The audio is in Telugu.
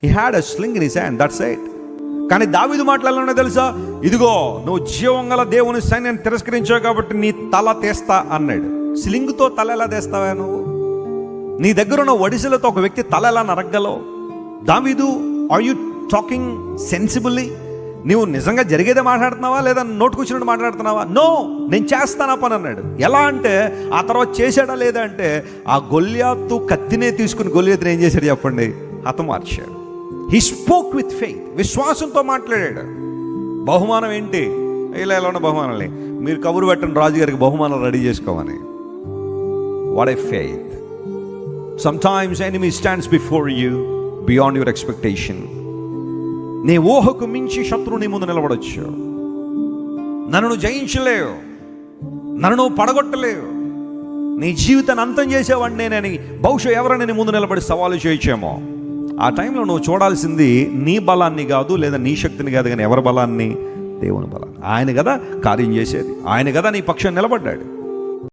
He had a sling in his hand, that's it. కానీ దావీదు మాటలలో తెలుసా, ఇదిగో నువ్వు జీవం గల దేవుని సైన్యాన్ని తిరస్కరించావు కాబట్టి నీ తల తీస్తా అన్నాడు. స్లింగ్తో తల ఎలా తీస్తావా నువ్వు? నీ దగ్గర ఉన్న ఒడిసెలతో ఒక వ్యక్తి తల ఎలా నరగలవు? దావీదు, ఆర్ యు టాకింగ్ సెన్సిబుల్లీ? నువ్వు నిజంగా జరిగేదే మాట్లాడుతున్నావా లేదా నోటుకొచ్చినట్టు మాట్లాడుతున్నావా? నో, నేను చేస్తానా పని అన్నాడు. ఎలా అంటే ఆ తర్వాత చేశాడా లేదా అంటే, ఆ గొల్యాతు కత్తినే తీసుకుని గొల్యాతుని ఏం చేశాడు చెప్పండి? హతమార్చాడు. హీ స్పోక్ విత్ ఫెయిత్, విశ్వాసంతో మాట్లాడాడు. బహుమానం ఏంటి? ఇలా ఉన్న బహుమానాలే, మీరు కబురు పెట్టండి రాజుగారికి బహుమానం రెడీ చేసుకోమని. What a faith. Sometimes enemy stands before you beyond your expectation. నీ ఊహకు మించి శత్రువు నీ ముందు నిలబడొచ్చు. నన్ను జయించలేవు, నన్ను పడగొట్టలేవు, నీ జీవితాన్ని అంతం చేసేవాడిని నేనని బహుశా ఎవరైనా నీ ముందు నిలబడి సవాలు చేయొచ్చేమో. ఆ టైంలో నువ్వు చూడాల్సింది నీ బలాన్ని కాదు, లేదా నీ శక్తిని కాదు, కానీ ఎవరి బలాన్ని? దేవుని బలాన్ని. ఆయన కదా కార్యం చేసేది, ఆయన కదా నీ పక్షం నిలబడ్డాడు.